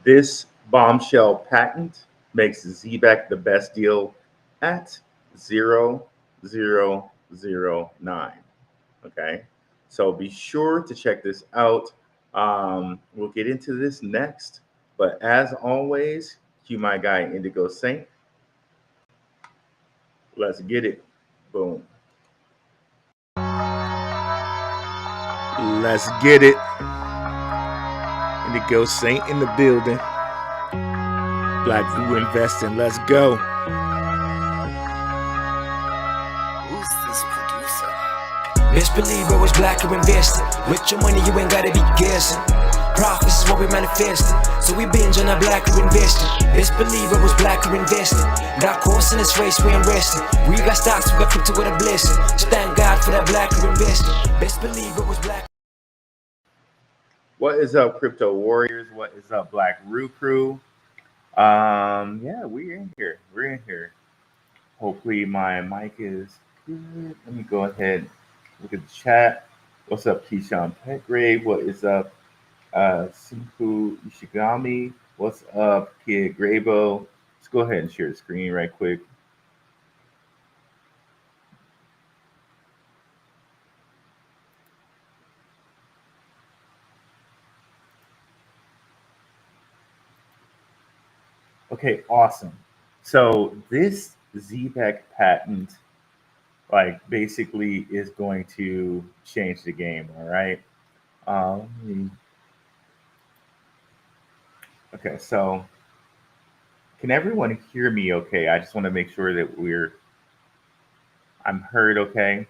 This bombshell patent makes Zebec the best deal at 0009. Okay, so be sure to check this out. We'll get into this next, but as always, cue my guy Indigo Saint. Let's get it. Boom. Let's get it. Indigo Saint in the building. Blackrue Investing. Let's go. Who's this producer? Best believe I was Blackrue Investing. With your money, you ain't gotta be guessing. Profits is what we manifesting. So we binge on that Blackrue Investing. Best believe I was Blackrue Investing. Got course in this race, we ain't resting. We got stocks, we got crypto with a blessing. So thank God for that Blackrue Investing. Best believe it was Black. What is up, crypto warriors? What is up, Blackrue crew? Yeah, we're in here. We're in here. Hopefully my mic is good. Let me go ahead, look at the chat. What's up, Keyshawn Petgrave? What is up, Simpu Ishigami? What's up, Kid Grabo? Let's go ahead and share the screen right quick. Okay, awesome. So this Zebec patent, like, basically is going to change the game. All right. Okay, so can everyone hear me? Okay, I just want to make sure that I'm heard. Okay.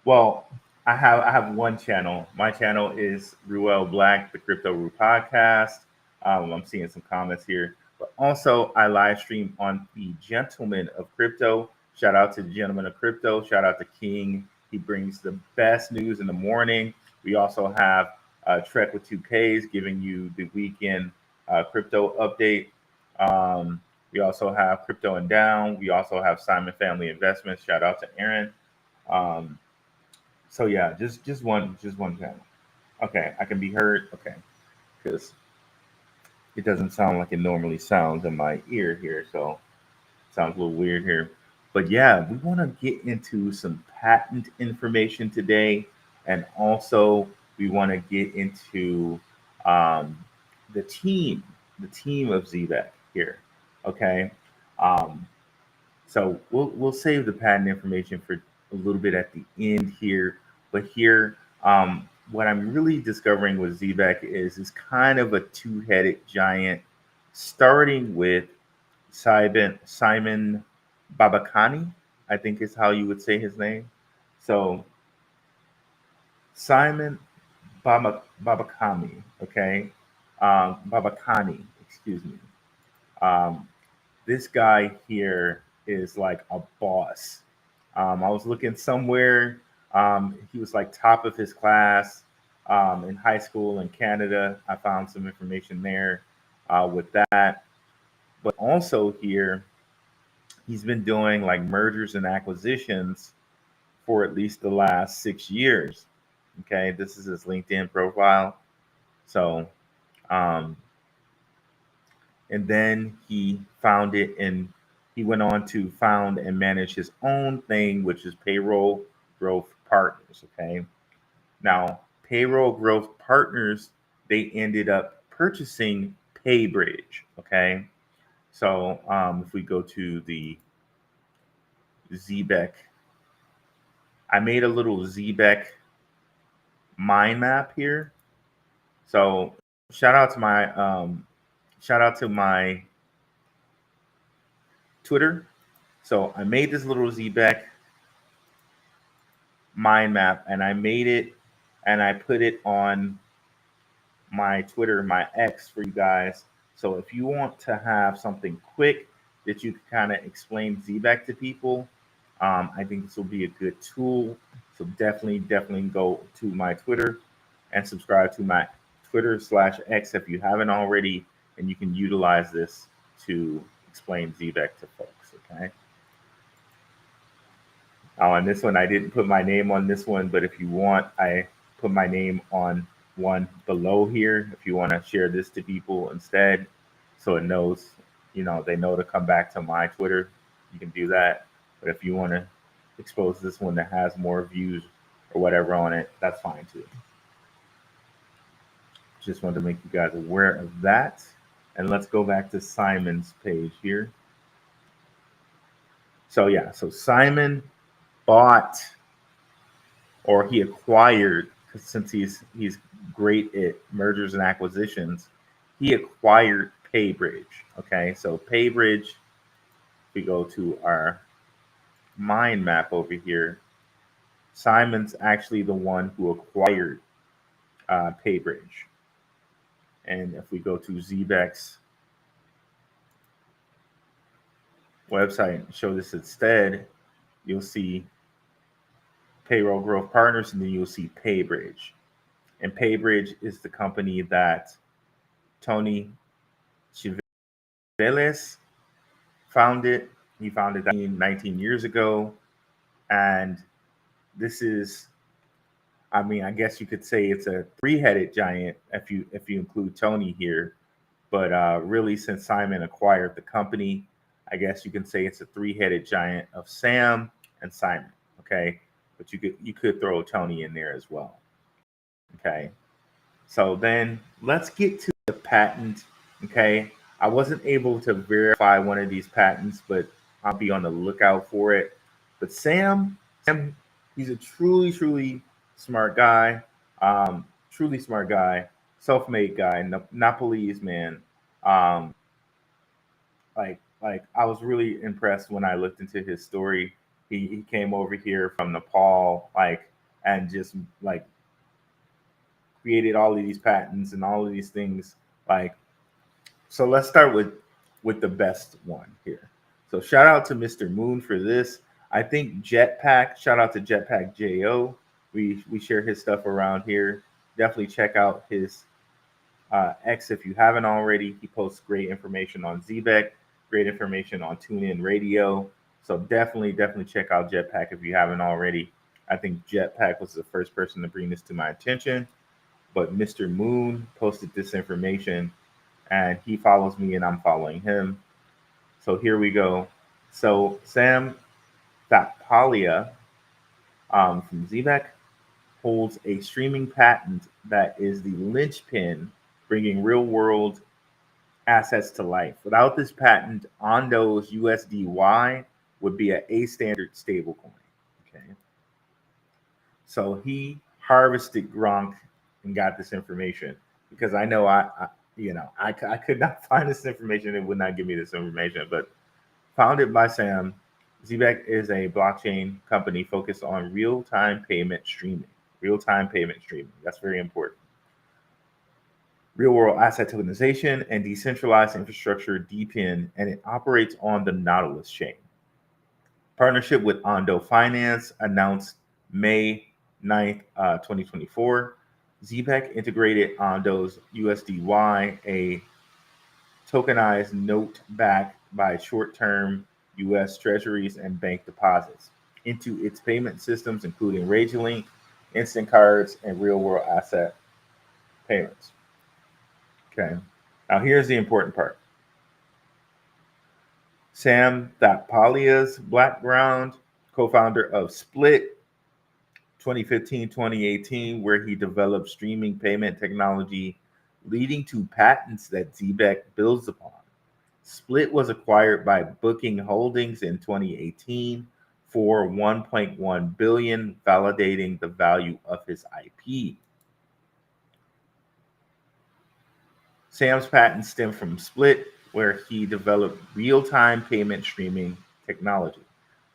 Well, I have one channel. My channel is Ruel Black, the Crypto Rue Podcast. I'm seeing some comments here, but also I live stream on the Gentleman of Crypto. Shout out to the Gentleman of Crypto. Shout out to King. He brings the best news in the morning. We also have Trek with 2Ks giving you the weekend crypto update. We also have Crypto and Down. We also have Simon Family Investments. Shout out to Aaron. So yeah, just one channel. Okay, I can be heard. Okay, because it doesn't sound like it normally sounds in my ear here, so it sounds a little weird here. But yeah, we want to get into some patent information today, and also we want to get into um, the team of Zebec here. Okay, um, so we'll save the patent information for a little bit at the end here. But here, what I'm really discovering with Zebec is kind of a two-headed giant, starting with Simon Babakani, I think is how you would say his name. So Simon Babakami, okay, Babakani, excuse me. Um, this guy here is like a boss. I was looking somewhere. He was like top of his class in high school in Canada. I found some information there with that. But also here, he's been doing like mergers and acquisitions for at least the last 6 years. Okay, this is his LinkedIn profile. So, um, and then he founded and he went on to found and manage his own thing, which is Payroll Growth Partners. Okay, now Payroll Growth Partners, they ended up purchasing PayBridge. Okay, so if we go to the Zebec, I made a little Zebec mind map here. So shout out to my shout out to my Twitter. So I made this little Zebec mind map, and I made it and I put it on my Twitter, my X, for you guys. So if you want to have something quick that you can kind of explain Zebec to people, I think this will be a good tool. So definitely go to my Twitter and subscribe to my Twitter/X if you haven't already, and you can utilize this to explain Zebec to folks. Okay. On this one, I didn't put my name on this one, but if you want, I put my name on one below here if you want to share this to people instead, so it knows, they know to come back to my Twitter. You can do that. But if you want to expose this one that has more views or whatever on it, that's fine too. Just wanted to make you guys aware of that. And let's go back to Simon's page here. So yeah, so Simon bought, or he acquired, because since he's great at mergers and acquisitions, he acquired PayBridge. Okay, so PayBridge, we go to our mind map over here. Simon's actually the one who acquired PayBridge. And if we go to Zebec's website and show this instead, you'll see Payroll Growth Partners, and then you'll see PayBridge. And PayBridge is the company that Tony Chiveles founded. He founded that 19 years ago. And this is, I mean, I guess you could say it's a three-headed giant if you include Tony here. But really, since Simon acquired the company, I guess you can say it's a three-headed giant of Sam and Simon. Okay, but you could throw Tony in there as well. Okay, so then let's get to the patent. Okay, I wasn't able to verify one of these patents, but I'll be on the lookout for it. But Sam, he's a truly smart guy. Truly smart guy, self-made guy, Nepalese man. Like I was really impressed when I looked into his story. He came over here from Nepal, and just created all of these patents and all of these things. So let's start with the best one here. So shout out to Mr. Moon for this. I think Jetpack, shout out to Jetpack JO. We share his stuff around here. Definitely check out his X if you haven't already. He posts great information on Zebec, great information on TuneIn Radio. So definitely check out Jetpack if you haven't already. I think Jetpack was the first person to bring this to my attention. But Mr. Moon posted this information, and he follows me and I'm following him. So here we go. So Sam Thatpalia from Zebec holds a streaming patent that is the linchpin bringing real-world assets to life. Without this patent, Ondo's USDY would be an A standard stablecoin. Okay, so he harvested Gronk and got this information, because I know I could not find this information. It would not give me this information, but founded by Sam, Zebec is a blockchain company focused on real-time payment streaming. Real-time payment streaming. That's very important. Real-world asset tokenization and decentralized infrastructure DePIN, and it operates on the Nautilus chain. Partnership with Ondo Finance announced May 9th, 2024. Zebec integrated Ondo's USDY, a tokenized note backed by short-term U.S. treasuries and bank deposits, into its payment systems, including RageLink, instant cards, and real-world asset payments. Okay, now here's the important part. Sam Thatpalia's background, co-founder of Split 2015-2018, where he developed streaming payment technology, leading to patents that Zebec builds upon. Split was acquired by Booking Holdings in 2018 for $1.1 billion, validating the value of his IP. Sam's patents stem from Split, where he developed real-time payment streaming technology.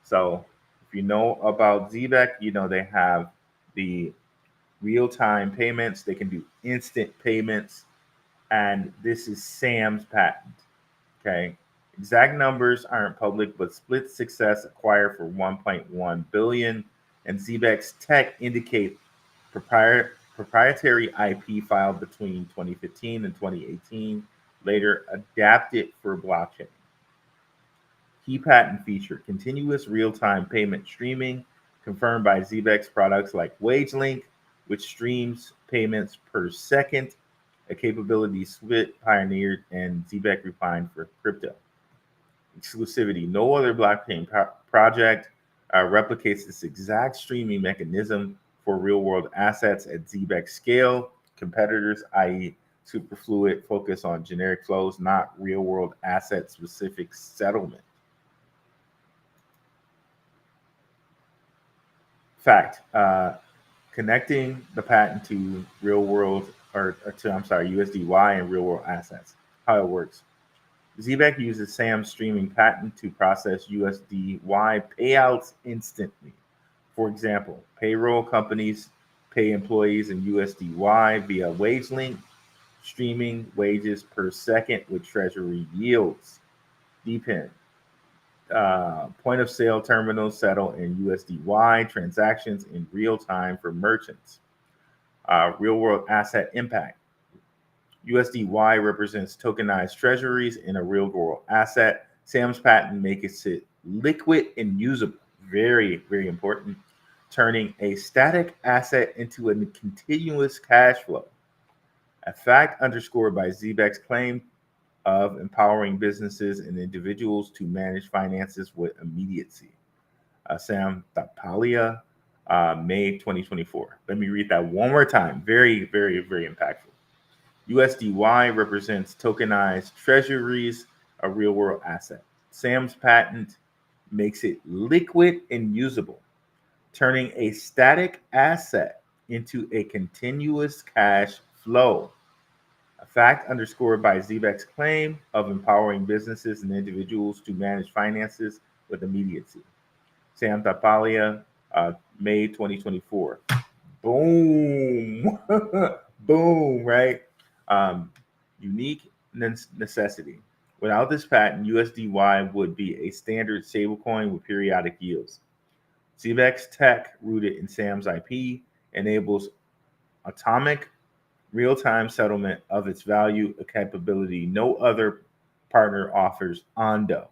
So if you know about Zebec, you know they have the real-time payments. They can do instant payments, and this is Sam's patent. Okay, exact numbers aren't public, but Split's success acquired for $1.1 billion, and Zebec's tech indicate proprietary IP filed between 2015 and 2018, later adapted for blockchain. Key patent feature: continuous real-time payment streaming, confirmed by Zebec's products like WageLink, which streams payments per second, a capability Swit pioneered and Zebec refined for crypto. Exclusivity. No other blockchain project replicates this exact streaming mechanism for real-world assets at Zebec scale. Competitors, i.e., Superfluid, focus on generic flows, not real-world asset-specific settlement. Fact. Connecting the patent to real-world, or to, I'm sorry, USDY and real-world assets. How it works. Zebec uses SAM's streaming patent to process USDY payouts instantly. For example, payroll companies pay employees in USDY via WageLink, streaming wages per second with treasury yields. Depend. Point of sale terminals settle in USDY transactions in real time for merchants. Real world asset impact. USDY represents tokenized treasuries in a real world asset. Sam's patent makes it liquid and usable. Very, very important. Turning a static asset into a continuous cash flow. A fact underscored by Zebec's claim of empowering businesses and individuals to manage finances with immediacy. Sam Tapalia, May 2024. Let me read that one more time. Very, very, very impactful. USDY represents tokenized treasuries, a real world asset. Sam's patent makes it liquid and usable, turning a static asset into a continuous cash flow. A fact underscored by Zebec's claim of empowering businesses and individuals to manage finances with immediacy. Sam Tapalia, May 2024. Boom. Boom, right? Unique necessity. Without this patent, USDY would be a standard stablecoin with periodic yields. Zebec's tech, rooted in Sam's IP, enables atomic real-time settlement of its value, a capability no other partner offers. Ondo.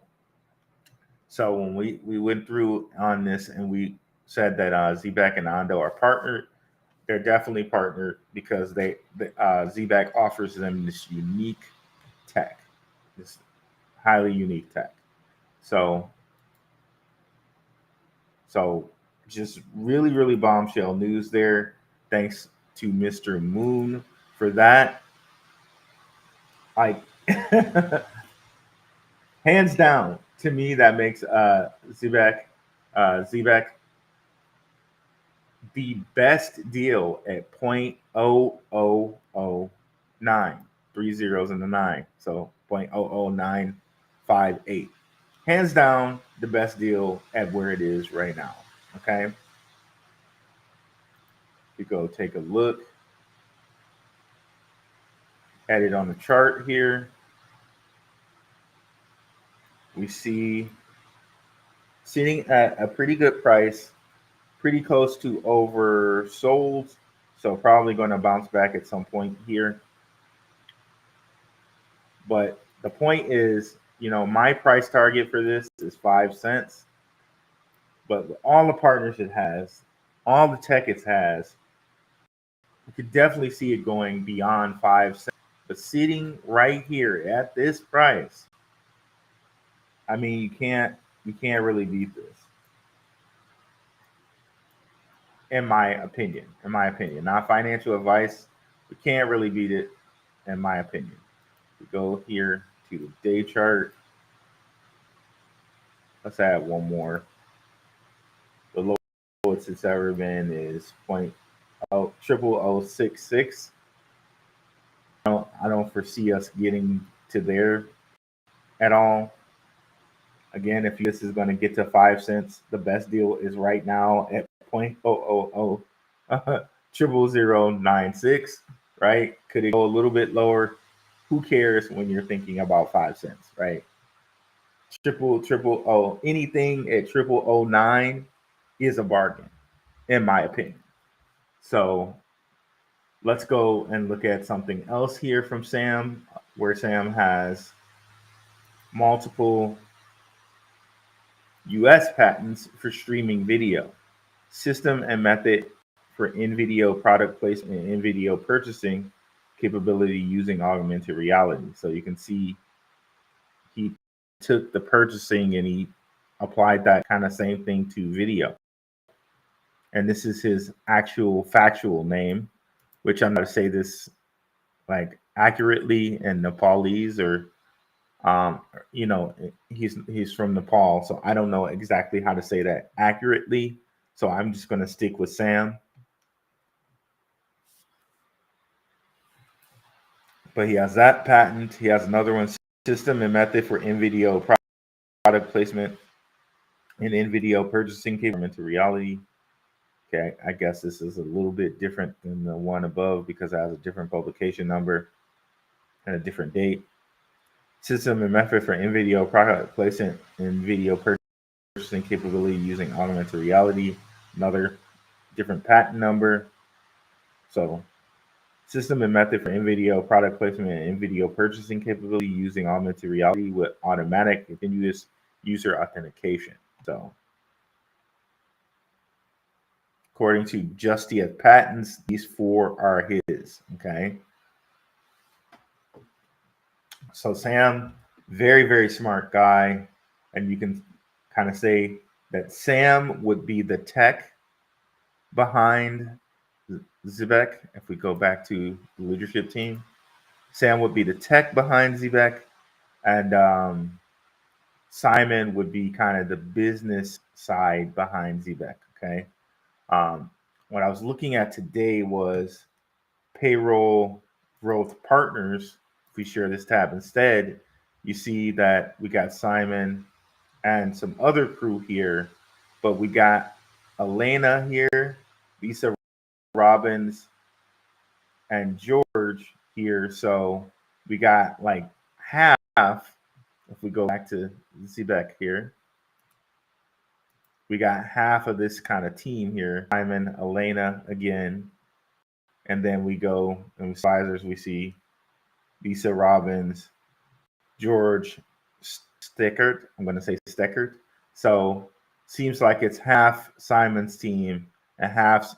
So when we went through on this and we said that Zebec and Ondo are partnered, they're definitely partnered because Zebec offers them this unique tech, this highly unique tech. So just really, really bombshell news there. Thanks to Mr. Moon for that. Hands down, to me, that makes Zebec the best deal at 0.0009, 3 zeros and a 9, so 0.00958. Hands down, the best deal at where it is right now. Okay, you go take a look at it on the chart here. We see sitting at a pretty good price, pretty close to oversold, so probably going to bounce back at some point here. But the point is, my price target for this is 5 cents. But with all the partners it has, all the tech it has, you could definitely see it going beyond 5 cents. But sitting right here at this price, I mean, you can't really beat this. In my opinion, not financial advice. We can't really beat it, in my opinion. We go here to the day chart. Let's add one more. The lowest it's ever been is 0.0066. I don't foresee us getting to there at all. Again, if this is going to get to 5 cents, the best deal is right now at 0.0000096, right? Could it go a little bit lower? Who cares when you're thinking about 5 cents, right? Anything at 0.009 is a bargain, in my opinion. So let's go and look at something else here from Sam, where Sam has multiple US patents for streaming video, system and method for in-video product placement and in-video purchasing capability using augmented reality. So you can see he took the purchasing and he applied that kind of same thing to video. And this is his actual factual name, which I'm going to say this like accurately in Nepalese, or he's from Nepal, so I don't know exactly how to say that accurately. So I'm just going to stick with Sam. But he has that patent. He has another one, system and method for in-video product placement and in-video purchasing augmented reality. Okay, I guess this is a little bit different than the one above because it has a different publication number and a different date. System and method for in-video product placement and video purchasing capability using augmented reality. Another different patent number. So, system and method for in-video product placement and in-video purchasing capability using augmented reality with automatic continuous user authentication. So, according to Justia Patents, these four are his. Okay. So Sam, very, very smart guy. And you can kind of say that Sam would be the tech behind Zebec. If we go back to the leadership team, Sam would be the tech behind Zebec. And Simon would be kind of the business side behind Zebec. Okay. What I was looking at today was payroll growth partners. If we share this tab instead, you see that we got Simon and some other crew here, but we got Elena here, Lisa Robbins, and George here. So we got like half, if we go back to Zebec here, we got half of this kind of team here. Simon, Elena again, and then we go in advisors, we see Lisa Robbins, George Steckert. I'm going to say Steckert. So seems like it's half Simon's team and half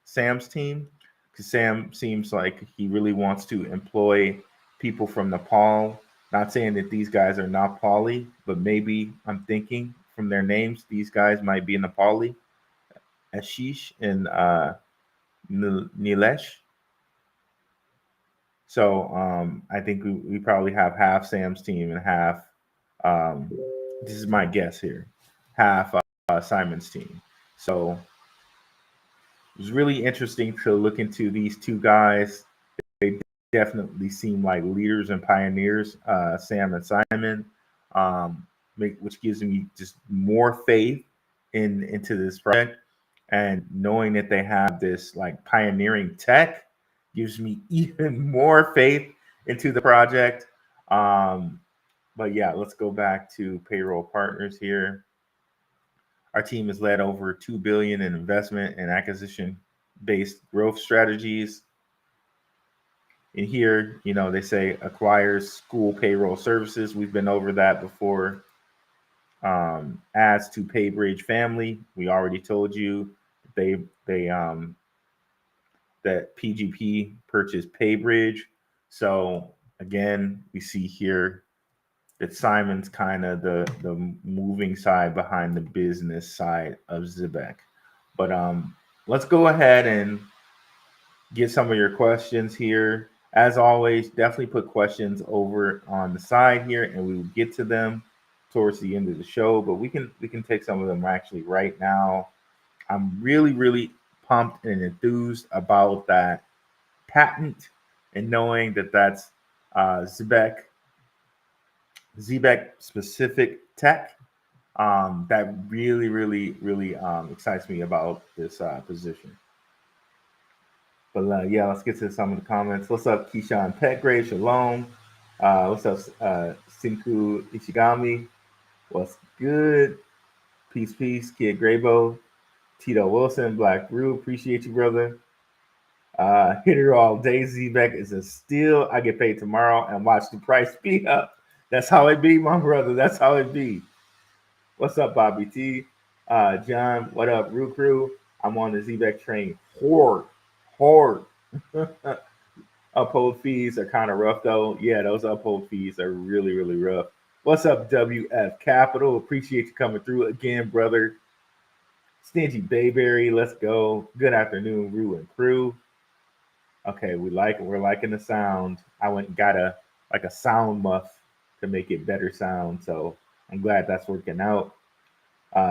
Sam's team, because Sam seems like he really wants to employ people from Nepal. Not saying that these guys are Nepali, but maybe I'm thinking from their names, these guys might be Nepali. Ashish and Nilesh. So I think we probably have half Sam's team and half, this is my guess here, half Simon's team. So it was really interesting to look into these two guys. They definitely seem like leaders and pioneers, Sam and Simon, which gives me just more faith into this project. And knowing that they have this like pioneering tech gives me even more faith into the project. But yeah, let's go back to payroll partners here. Our team has led over $2 billion in investment and acquisition-based growth strategies. In here, they say acquires school payroll services. We've been over that before. Adds to PayBridge family. We already told you that PGP purchased PayBridge. So again, we see here that Simon's kind of the moving side behind the business side of Zebec. But let's go ahead and get some of your questions here. As always, definitely put questions over on the side here, and we will get to them towards the end of the show. But we can take some of them actually right now. I'm really, really pumped and enthused about that patent and knowing that that's Zebec specific tech. That really, really, really excites me about this position. But yeah, let's get to some of the comments. What's up, Keyshawn Petgrave? Shalom. What's up, Sinku Ichigami? What's good? Peace, peace. Kid Graybo. Tito Wilson, Blackrue. Appreciate you, brother. Hitter all day. Zebec is a steal. I get paid tomorrow and watch the price be up. That's how it be, my brother. That's how it be. What's up, Bobby T? John, what up, Root Crew? I'm on the Zebec train. Hard. Uphold fees are kind of rough though. Yeah, those uphold fees are really, really rough. What's up, WF Capital? Appreciate you coming through again, brother. Stingy Bayberry, let's go. Good afternoon, Rue and crew. Okay, we're liking the sound. I went and got a sound muff to make it better sound. So I'm glad that's working out.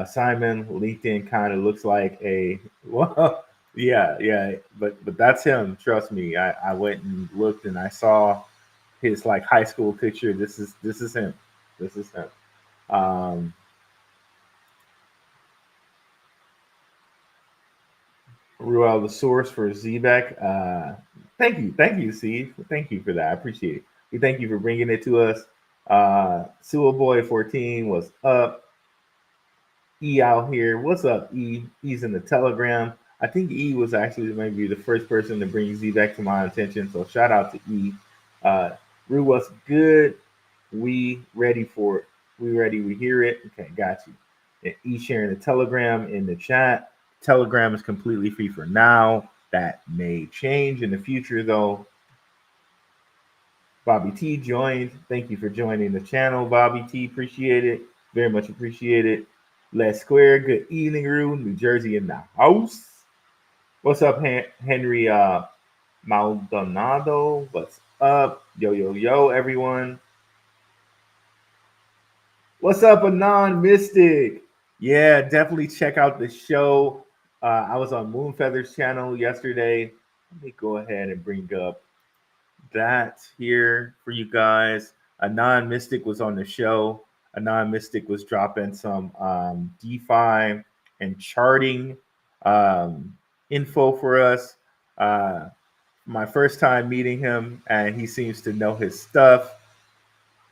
Simon, LinkedIn kind of looks like a well, yeah, but that's him. Trust me. I went and looked and I saw his like high school picture. This is him. This is him. Um, Ruel, the source for Zebec. Thank you, Steve. Thank you for that. I appreciate it. We thank you for bringing it to us. Sewell Boy 14 was up. E out here. What's up, E? E's in the Telegram. I think E was actually maybe the first person to bring Z back to my attention. So shout out to E. Uh, Rue, what's good? We ready for it. We ready. We hear it. Okay, got you. And E sharing the Telegram in the chat. Telegram is completely free for now. That may change in the future, though. Bobby T joined. Thank you for joining the channel, Bobby T. Appreciate it. Very much appreciate it. Les Square, good evening, room. New Jersey in the house. What's up, Henry Maldonado? What's up? Yo, everyone. What's up, Anon Mystic? Yeah, definitely check out the show. I was on Moonfeather's channel yesterday. Let me go ahead and bring up that here for you guys. Anon Mystic was on the show. Anon Mystic was dropping some DeFi and charting info for us. My first time meeting him, and he seems to know his stuff.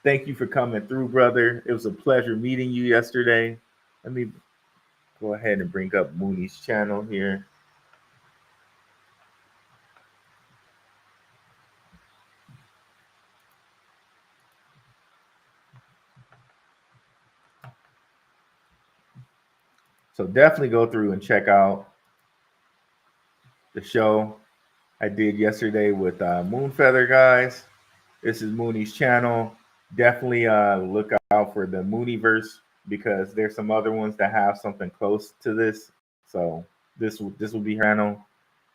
Thank you for coming through, brother. It was a pleasure meeting you yesterday. Let me go ahead and bring up Mooney's channel here. So definitely go through and check out the show I did yesterday with Moonfeather guys. This is Mooney's channel. Definitely look out for the Mooneyverse because there's some other ones that have something close to this. So this will be her channel.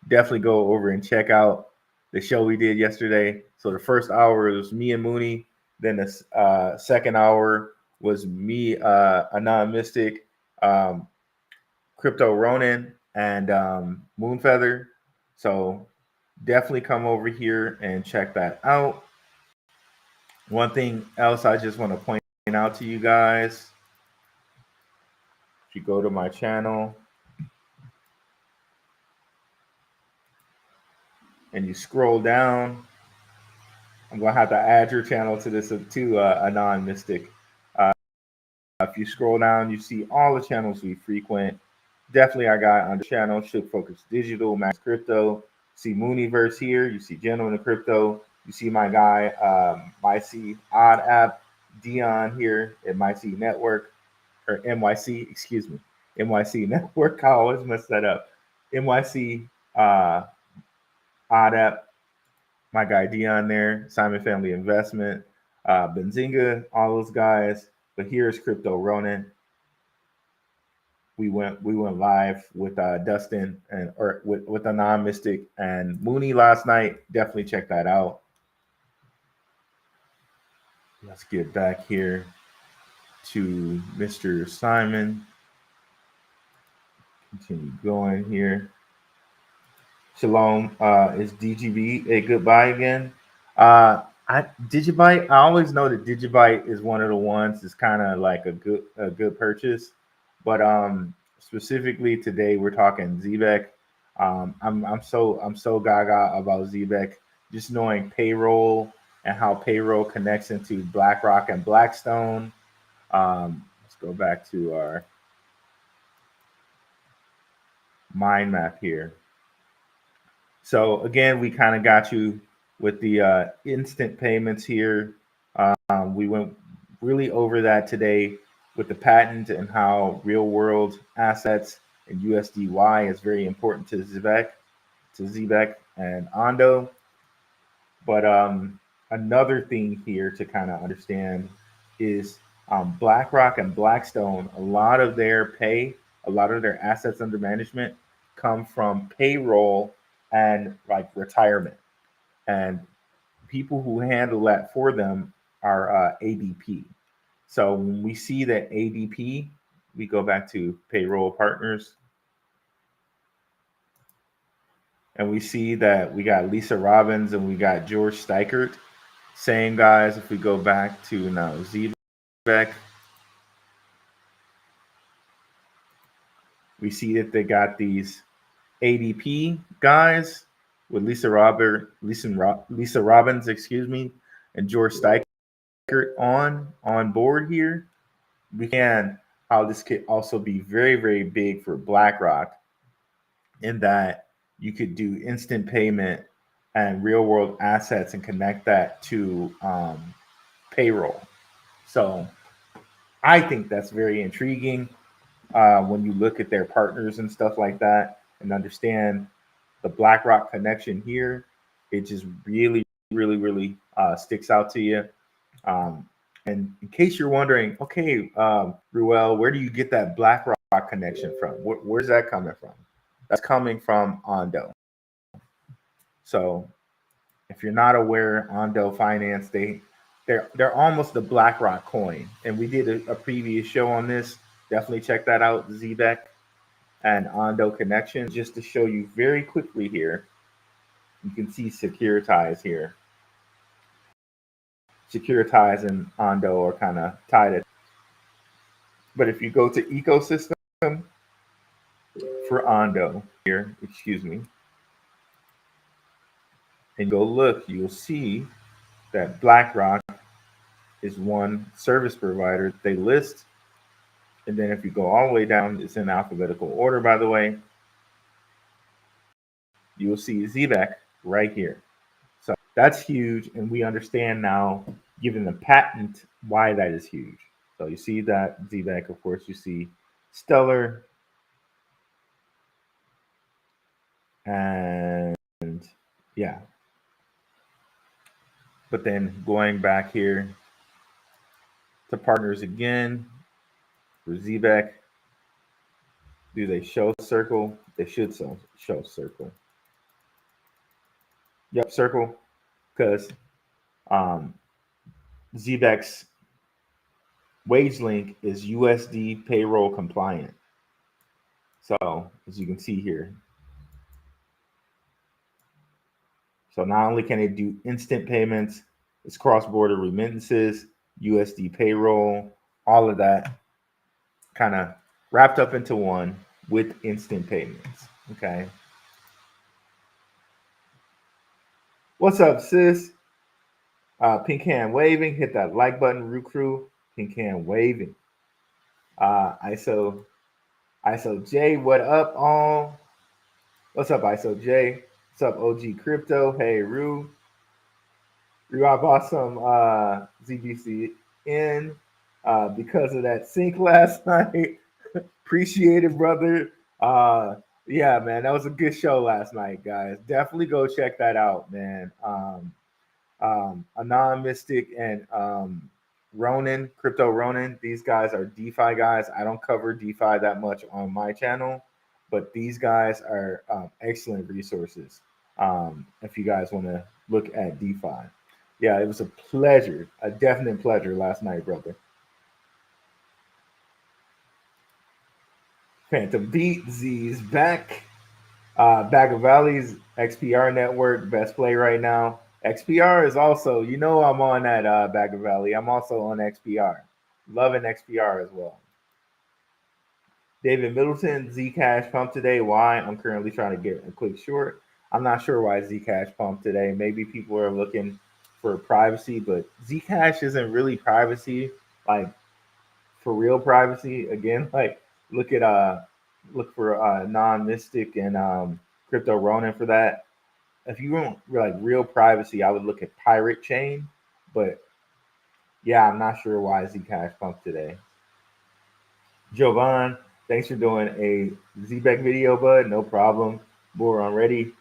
Definitely go over and check out the show we did yesterday. So the first hour was me and Mooney. Then the second hour was me, Anon Mystic, Crypto Ronin, and Moonfeather. So definitely come over here and check that out. One thing else I just want to point out to you guys, if you go to my channel and you scroll down, I'm going to have to add your channel to this too, Anon Mystic. If you scroll down, you see all the channels we frequent. Definitely our guy on the channel, Shook Focus Digital, Max Crypto. See Mooneyverse here. You see Gentleman of Crypto. You see my guy, MyC Odd App, Dion here at MyC Network, or MYC, excuse me, MYC Network. I always mess that up. MYC Odd App, my guy Dion there, Simon Family Investment, Benzinga, all those guys. But here's Crypto Ronin. We went live with Dustin and or with Anon Mystic and Mooney last night. Definitely check that out. Let's get back here to Mr. Simon. Continue going here. Shalom. Is DGB a goodbye again? Digibyte. I always know that Digibyte is one of the ones that's kind of like a good purchase, but specifically today we're talking Zebec. I'm so gaga about Zebec, just knowing payroll and how payroll connects into BlackRock and Blackstone. Let's go back to our mind map here. So again, we kind of got you with the instant payments here. We went really over that today with the patent and how real world assets and USDY is very important to Zebec and Ondo. But another thing here to kind of understand is BlackRock and Blackstone. A lot of their assets under management come from payroll and like retirement, and people who handle that for them are ADP. So when we see that ADP, we go back to payroll partners, and we see that we got Lisa Robbins and we got George Steichert. Same guys, if we go back to now Zebec, we see that they got these ADP guys with Lisa Robbins, excuse me, and George Steichert on board here. We can how this could also be very, very big for BlackRock in that you could do instant payment and real world assets and connect that to payroll. So I think that's very intriguing when you look at their partners and stuff like that and understand the BlackRock connection here. It just really, really, really sticks out to you. And in case you're wondering, okay, Ruel, where do you get that BlackRock connection from? Where's that coming from? That's coming from Ondo. So if you're not aware, Ondo Finance, they're almost the BlackRock coin. And we did a previous show on this. Definitely check that out, Zebec and Ondo connection. Just to show you very quickly here, you can see Securitize here. Securitize and Ondo are kind of tied. But if you go to ecosystem for Ondo here, excuse me, and go look, you'll see that BlackRock is one service provider they list. And then if you go all the way down, it's in alphabetical order, by the way, you will see Zebec right here. So that's huge. And we understand now, given the patent, why that is huge. So you see that Zebec, of course, you see Stellar. And yeah. But then going back here to partners again, for Zebec, do they show circle? They should show circle. Yep, circle, because Zebec's wage link is USD payroll compliant. So as you can see here, so not only can it do instant payments, it's cross-border remittances, USD payroll, all of that kind of wrapped up into one with instant payments. Okay. What's up, sis? Pink hand waving. Hit that like button, Root Crew. Pink hand waving. ISO J, what up, all? What's up, ISO J? What's up, OG Crypto? Hey, Rue. Rue, I bought some ZBCN because of that sync last night. Appreciate it, brother. Yeah, man, that was a good show last night, guys. Definitely go check that out, man. Anon Mystic and Ronin, Crypto Ronin. These guys are DeFi guys. I don't cover DeFi that much on my channel, but these guys are excellent resources if you guys want to look at DeFi. Yeah, it was a pleasure, a definite pleasure last night, brother. Phantom Beat, Z's back. Back of Valley's XPR network, best play right now. XPR is also, you know, I'm on that Back of Valley. I'm also on XPR. Loving XPR as well. David Middleton, Zcash pumped today. Why? I'm currently trying to get a quick short. I'm not sure why Zcash pumped today. Maybe people are looking for privacy, but Zcash isn't really privacy, like for real privacy. Again, like look for Non-Mystic and Crypto Ronin for that. If you want like real privacy, I would look at Pirate Chain. But yeah, I'm not sure why Zcash pumped today. Jovan, Thanks for doing a Zebec video, bud. No problem. We're already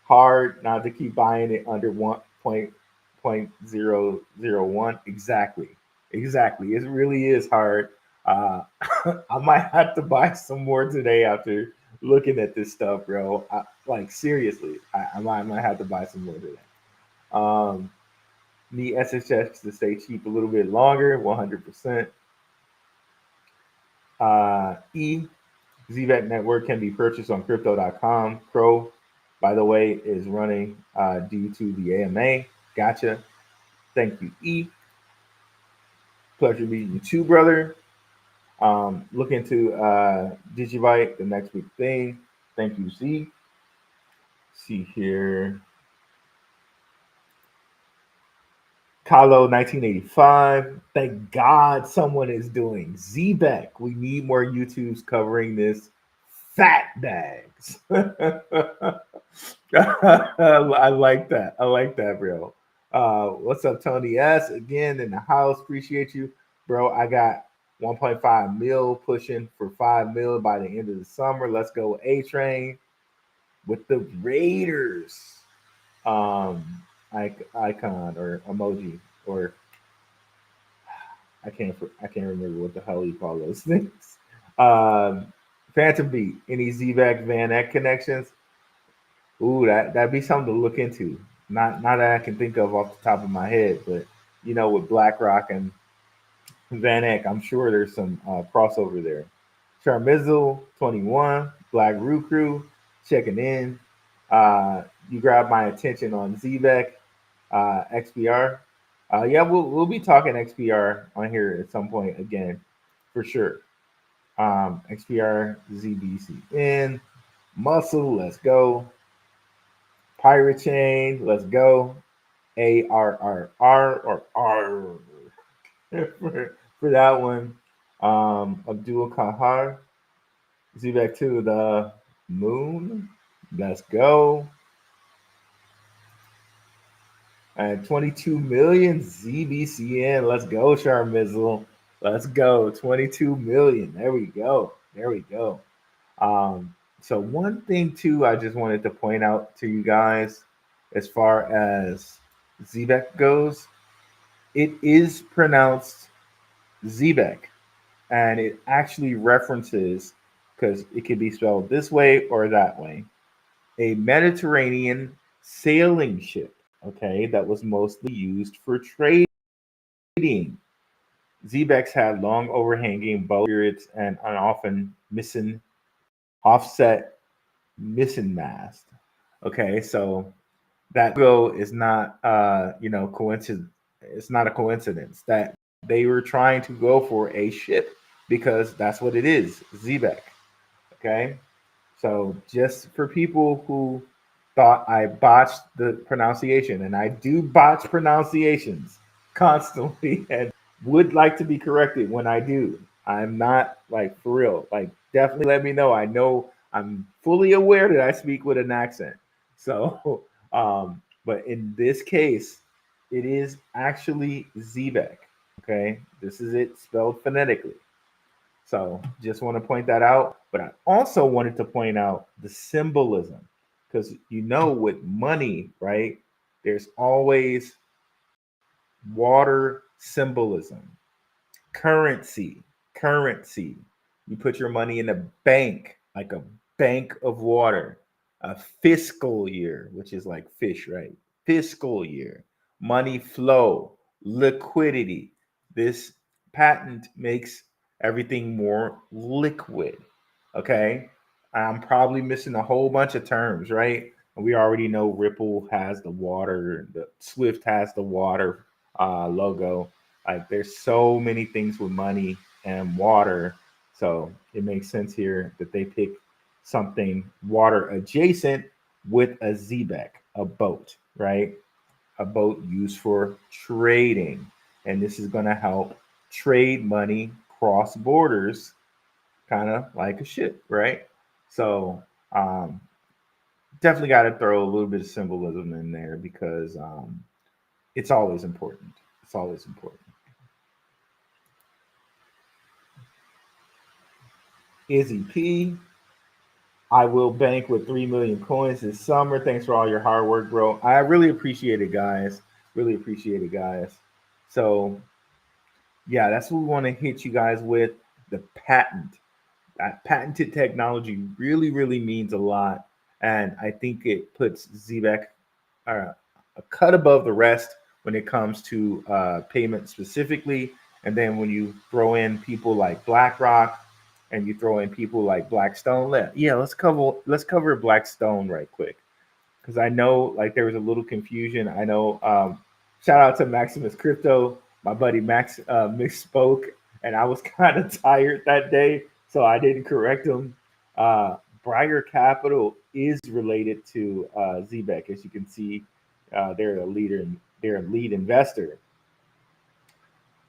hard not to keep buying it under 1.001. Exactly. Exactly. It really is hard. Uh, I might have to buy some more today after looking at this stuff, bro. Like, seriously, I might have to buy some more today. Um, Need SHX to stay cheap a little bit longer, 100%. E Zebec network can be purchased on crypto.com. Pro, by the way, is running due to the AMA. Gotcha. Thank you, E. Pleasure meeting you too, brother. Look into Digibyte, the next big thing. Thank you, Z. See here. Kylo 1985. Thank God someone is doing Zebec. We need more YouTubes covering this fat bags. I like that. I like that, bro. What's up, Tony S? Again in the house. Appreciate you, bro. I got 1.5 mil pushing for 5 mil by the end of the summer. Let's go A Train with the Raiders. Um, icon or emoji or I can't remember what the hell you call those things. Um, Phantom Beat. Any ZVAC Van Eck connections? Ooh, that'd be something to look into. Not that I can think of off the top of my head, but with BlackRock and Van Eck, I'm sure there's some crossover there. Charmizzle 21, Blackrue Crew checking in. You grabbed my attention on Zebec, XPR. Yeah, we'll be talking XPR on here at some point again, for sure. XPR ZBCN, Muscle, let's go. Pirate Chain, let's go. ARRR or R for that one. Abdul Kahar, Zebek to the moon. Let's go. And 22 million ZBCN. Let's go, Charmizzle. Let's go. 22 million. There we go. There we go. So one thing too, I just wanted to point out to you guys, as far as Zebec goes, it is pronounced Zebec, and it actually references, because it can be spelled this way or that way, a Mediterranean sailing ship. Okay, that was mostly used for trading. Zebecs had long overhanging bow spirits and an often missing offset missing mast. Okay, so that logo is not coincidence. It's not a coincidence that they were trying to go for a ship, because that's what it is, Zebec. Okay, so just for people who thought I botched the pronunciation, and I do botch pronunciations constantly, and would like to be corrected when I do. I'm not, like, for real. Like, definitely let me know. I know I'm fully aware that I speak with an accent. So, but in this case, it is actually Zebec. Okay, this is it spelled phonetically. So just want to point that out. But I also wanted to point out the symbolism, because with money, right? There's always water symbolism, currency, currency. You put your money in a bank, like a bank of water, a fiscal year, which is like fish, right? Fiscal year, money flow, liquidity. This patent makes everything more liquid. Okay. I'm probably missing a whole bunch of terms, right? We already know Ripple has the water, the Swift has the water logo. Like, there's so many things with money and water. So it makes sense here that they pick something water adjacent with a Zebec, a boat, right? A boat used for trading. And this is going to help trade money cross borders, kind of like a ship, right? So definitely got to throw a little bit of symbolism in there, because it's always important. It's always important. Izzy P. I will bank with 3 million coins this summer. Thanks for all your hard work, bro. I really appreciate it, guys. Really appreciate it, guys. So, yeah, that's what we want to hit you guys with, the patent. That patented technology really, really means a lot. And I think it puts Zebec a cut above the rest when it comes to payment specifically. And then when you throw in people like BlackRock and you throw in people like Blackstone, let's cover Blackstone right quick, because I know like there was a little confusion. I know shout out to Maximus Crypto, my buddy Max misspoke, and I was kind of tired that day, so I didn't correct him. Briar Capital is related to Zebec, as you can see. They're a leader, they're a lead investor,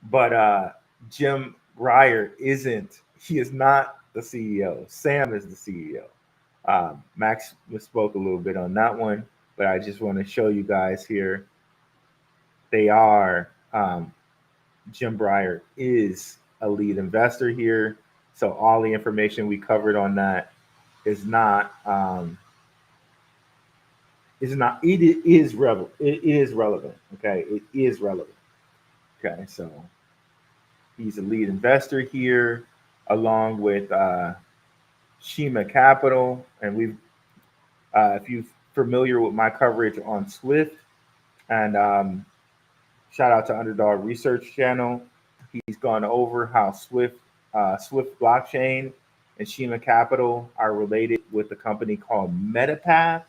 but Jim Breyer isn't. He is not the CEO. Sam is the CEO. Max misspoke a little bit on that one, but I just want to show you guys here. They are Jim Breyer is a lead investor here, so all the information we covered on that is not it is relevant. It is relevant. Okay, it is relevant. Okay, so he's a lead investor here, along with Shima Capital, and we've if you're familiar with my coverage on Swift, and shout out to Underdog Research Channel, he's gone over how Swift blockchain and Shima Capital are related with a company called MetaPath.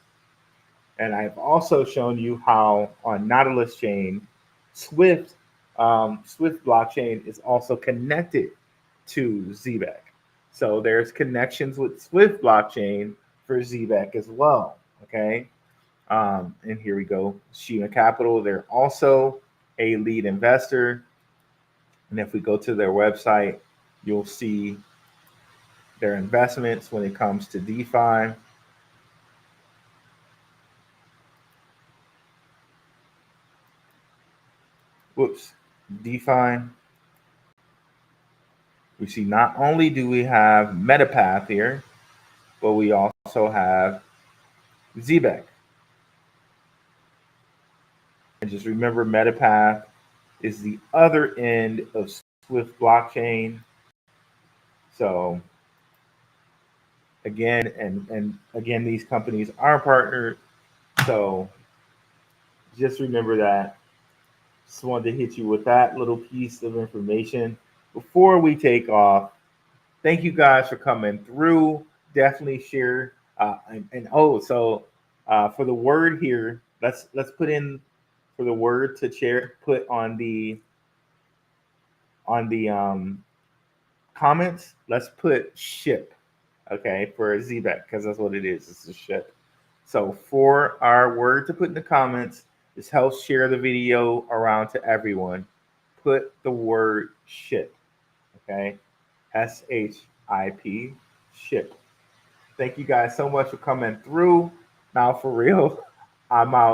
And I've also shown you how on Nautilus chain, Swift blockchain is also connected to Zebec. So there's connections with Swift blockchain for Zebec as well. Okay. And here we go. Shima Capital, they're also a lead investor. And if we go to their website, you'll see their investments when it comes to DeFi. Whoops, DeFi. We see not only do we have MetaPath here, but we also have Zebec. And just remember, MetaPath is the other end of Swift blockchain. So again, and again, these companies are partnered. So just remember that. Just wanted to hit you with that little piece of information before we take off. Thank you guys for coming through. Definitely share. For the word here, let's put in for the word to share. Put on the comments. Let's put ship. Okay, for Zebec, because that's what it is. It's a ship. So for our word to put in the comments, this helps share the video around to everyone. Put the word ship. Okay, SHIP, ship. Thank you guys so much for coming through. Now, for real, I'm out.